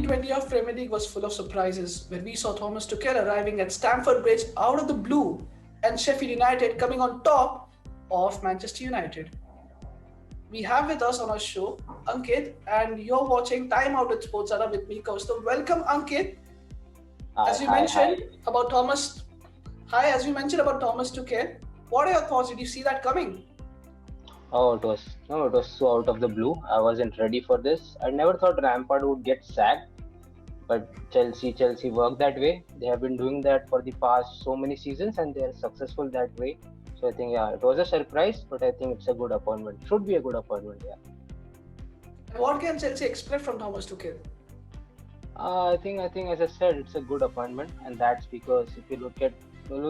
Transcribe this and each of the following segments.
2020 of Premier League was full of surprises, where we saw Thomas Tuchel arriving at Stamford Bridge out of the blue and Sheffield United coming on top of Manchester United. We have with us on our show Ankit, and you're watching Timeout with SportsAdda with me, Kaustubh. Welcome, Ankit. Hi, As we hi, hi. mentioned about Thomas, Hi, as we mentioned about Thomas Tuchel, what are your thoughts? Did you see that coming? Oh, it was so out of the blue. I wasn't ready for this. I never thought Lampard would get sacked, but Chelsea work that way. They have been doing that for the past so many seasons, and they are successful that way. So I think yeah, it was a surprise, but I think it's a good appointment. Should be a good appointment. Yeah. And what can Chelsea expect from Thomas Tuchel? I think as I said, it's a good appointment, and that's because if you look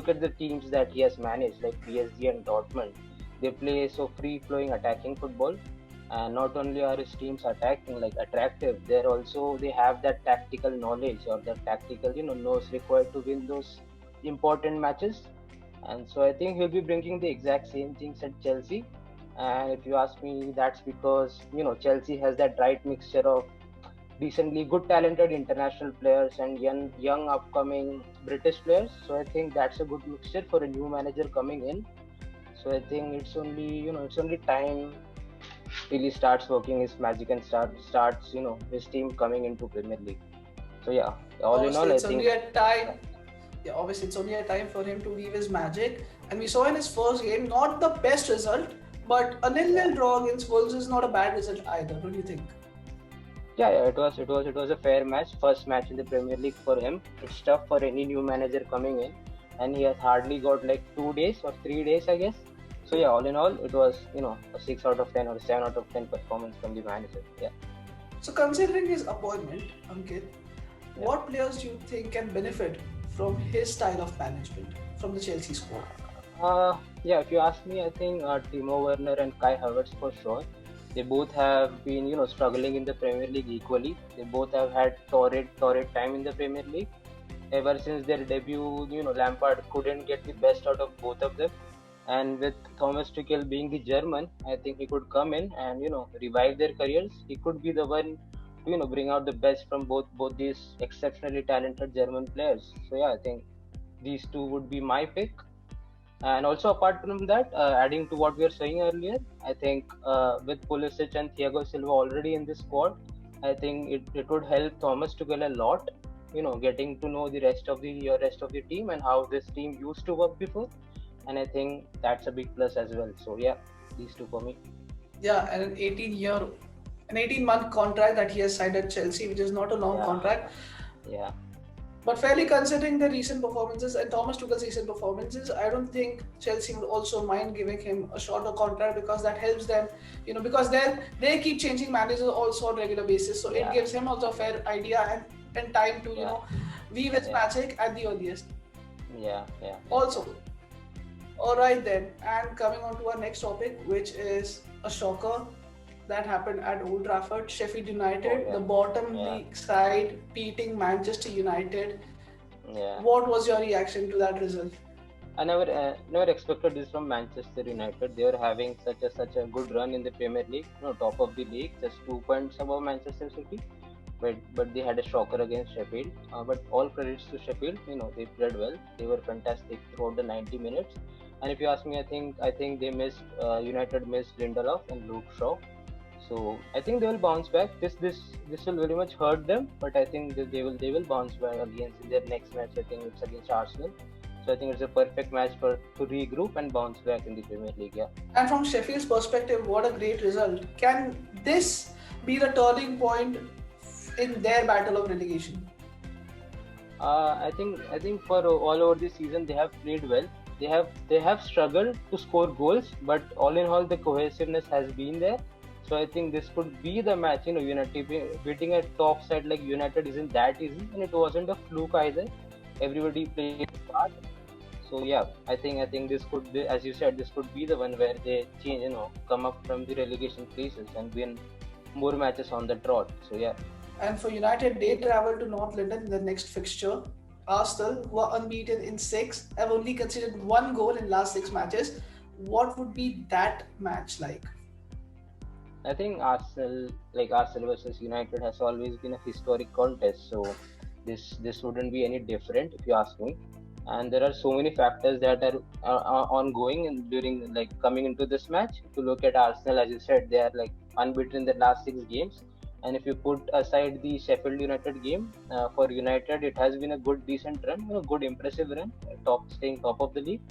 at the teams that he has managed, like PSG and Dortmund, they play so free-flowing attacking football, and not only are his teams attacking like attractive, they have that tactical knowledge or that tactical knows required to win those important matches, and so I think he'll be bringing the exact same things at Chelsea. And if you ask me, that's because Chelsea has that right mixture of decently good talented international players and young upcoming British players. So I think that's a good mixture for a new manager coming in. So I think it's only time till he starts working his magic and starts his team coming into Premier League. So yeah, all in Obviously, all, I it's only think a time. Yeah, obviously, it's only a time for him to leave his magic. And we saw in his first game, not the best result, but a yeah. nil-nil draw against Wolves is not a bad result either. Don't you think? Yeah, it was a fair match, first match in the Premier League for him. It's tough for any new manager coming in, and he has hardly got like 2 days or 3 days, I guess. So yeah, all in all, it was a 6 out of 10 or a 7 out of 10 performance from the manager. Yeah, So, considering his appointment, Ankit, yeah. what players do you think can benefit from his style of management from the Chelsea squad? Yeah, if you ask me, I think Timo Werner and Kai Havertz for sure. They both have been struggling in the Premier League equally. They both have had torrid time in the Premier League ever since their debut. Lampard couldn't get the best out of both of them. And with Thomas Tuchel being the German, I think he could come in and revive their careers. He could be the one to bring out the best from both these exceptionally talented German players. So yeah, I think these two would be my pick. And also apart from that, adding to what we were saying earlier, I think with Pulisic and Thiago Silva already in the squad, I think it would help Thomas Tuchel a lot. Getting to know the rest of the team and how this team used to work before, and I think that's a big plus as well. So yeah, these two for me. Yeah, and an 18-month contract that he has signed at Chelsea, which is not a long Yeah, contract. yeah, But fairly considering the recent performances and Thomas Tuchel's recent performances, I don't think Chelsea would also mind giving him a shorter contract because that helps them, because they keep changing managers also on regular basis. So it yeah, gives him also a fair idea and time to, yeah, weave his yeah, magic at the earliest. yeah. Also, all right then, and coming on to our next topic, which is a shocker that happened at Old Trafford. Sheffield Oh United, the yeah, bottom yeah, league side, beating Manchester United. yeah. What was your reaction to that result? I never expected this from Manchester United. They were having such a good run in the Premier League, top of the league, just 2 points above Manchester City. But they had a shocker against Sheffield. But all credits to Sheffield. They played well. They were fantastic throughout the 90 minutes. And if you ask me, I think they missed United missed Lindelof and Luke Shaw. So I think they will bounce back. This will very much hurt them, but I think they will bounce back against in their next match. I think it's against Arsenal. So I think it's a perfect match for to regroup and bounce back in the Premier League. Yeah. And from Sheffield's perspective, what a great result. Can this be the turning point in their battle of relegation? I think for all over the season they have played well. They have struggled to score goals, but all in all the cohesiveness has been there. So I think this could be the match. United beating a top side like United isn't that easy, and it wasn't a fluke either. Everybody played its part. So yeah, I think this could be, as you said, this could be the one where they change, come up from the relegation places and win more matches on the trot. So yeah. And for United, they travel to North London in the next fixture. Arsenal, who are unbeaten in six, have only conceded one goal in last six matches. What would be that match like? I think Arsenal versus United has always been a historic contest, so this wouldn't be any different if you ask me. And there are so many factors that are ongoing and during like coming into this match. If you look at Arsenal, as you said, they are like unbeaten in the last 6 games. And if you put aside the Sheffield United game, for United it has been a good decent run, good impressive run, staying top of the league.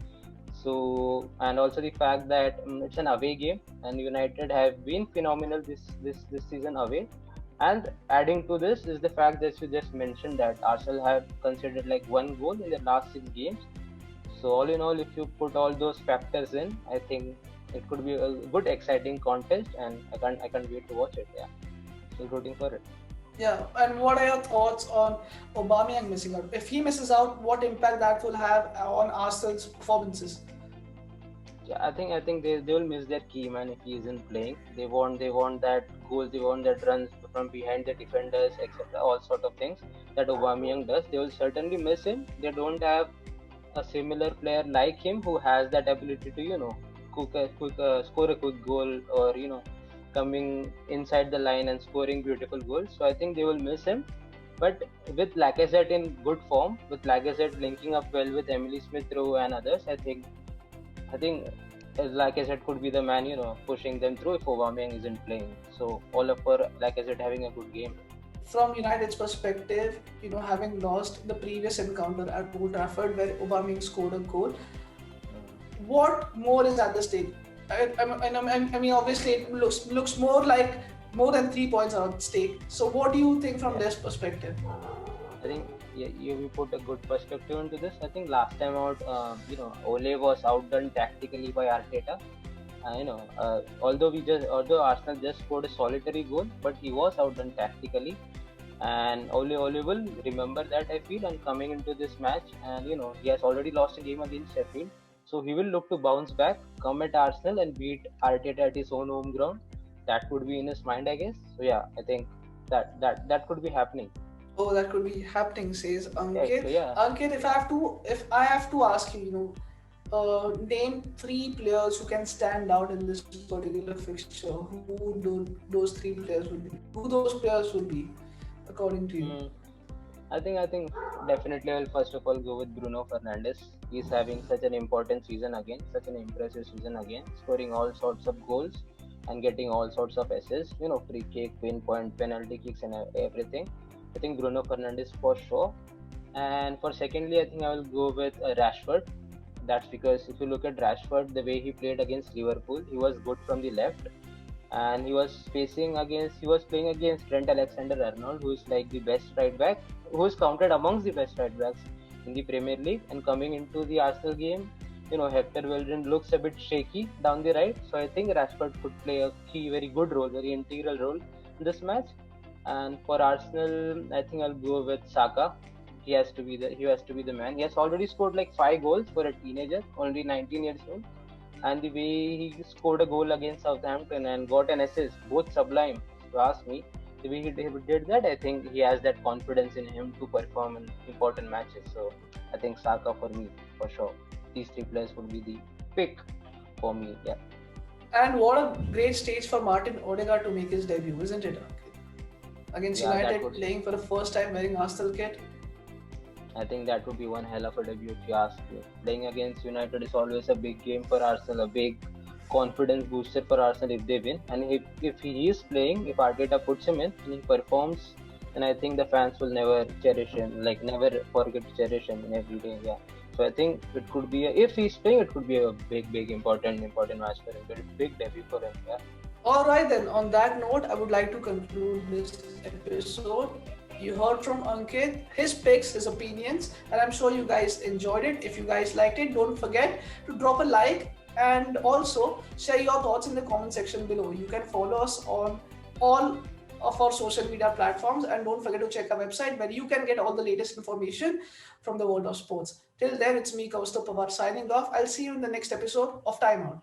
So, and also the fact that it's an away game, and United have been phenomenal this season away. And adding to this is the fact that you just mentioned that Arsenal have considered like one goal in the last 6 games. So all in all, if you put all those factors in, I think it could be a good, exciting contest, and I can't wait to watch it. Yeah, still rooting for it. Yeah, and what are your thoughts on Aubameyang missing out? If he misses out, what impact that will have on Arsenal's performances? Yeah, I think they will miss their key man if he isn't playing. They want that goals, they want that runs from behind the defenders, etc. All sort of things that Aubameyang does. They will certainly miss him. They don't have a similar player like him who has that ability to score a quick goal, or coming inside the line and scoring beautiful goals. So I think they will miss him. But with Lacazette in good form, with Lacazette linking up well with Emily Smith Rowe and others, I think like I said, could be the man, pushing them through if Aubameyang isn't playing. So all of for like I said, having a good game. From United's perspective, having lost the previous encounter at Old Trafford where Aubameyang scored a goal, what more is at the stake? I mean, obviously, it looks more like more than 3 points are at stake. So, what do you think from Yeah, this perspective? I think you put a good perspective into this. I think last time out, Ole was outdone tactically by Arteta. Although Arsenal just scored a solitary goal, but he was outdone tactically. And Ole will remember that, I feel, and coming into this match. And he has already lost a game against Sheffield, so he will look to bounce back, come at Arsenal and beat Arteta at his own home ground. That would be in his mind, I guess. So yeah, I think that could be happening. Oh, that could be happening, says Yeah, so Ankit. yeah, Ankit, if I have to ask you, name three players who can stand out in this particular fixture. Those three players would be? Who those players would be, according to you? mm, I think definitely I'll first of all go with Bruno Fernandes. He's having such an important season again, such an impressive season again, scoring all sorts of goals and getting all sorts of assists. Free kick, pinpoint, penalty kicks, and everything. I think Bruno Fernandes for sure. And for secondly, I think I will go with Rashford. That's because if you look at Rashford, the way he played against Liverpool, he was good from the left, and he was playing against Trent Alexander-Arnold, who is like the best right back, who is counted amongst the best right backs in the Premier League. And coming into the Arsenal game, Hector Bellerin looks a bit shaky down the right, so I think Rashford could play a key, very good role, very integral role in this match. And for Arsenal, I think I'll go with Saka. He has to be the man. He has already scored like 5 goals for a teenager, only 19 years old. And the way he scored a goal against Southampton and got an assist, both sublime. If you ask me, the way he did that, I think he has that confidence in him to perform in important matches. So I think Saka for me, for sure. These three players would be the pick for me. Yeah, And what a great stage for Martin Odegaard to make his debut, isn't it, Ankit? Against yeah, that United, would. playing for the first time wearing Arsenal kit. I think that would be one hell of a debut if you ask me. Playing against United is always a big game for Arsenal, a big confidence booster for Arsenal if they win. And if he is playing, if Arteta puts him in and he performs, then I think the fans will never cherish him, like never forget to cherish him in every day. Yeah. So I think it could be if he's playing, it could be a big important match for him. Very big debut for him. Yeah. All right, then. On that note, I would like to conclude this episode. You heard from Ankit, his picks, his opinions, and I'm sure you guys enjoyed it. If you guys liked it, don't forget to drop a like and also share your thoughts in the comment section below. You can follow us on all of our social media platforms, and don't forget to check our website where you can get all the latest information from the world of sports. Till then, it's me, Kaustubh Pawar, signing off. I'll see you in the next episode of Timeout.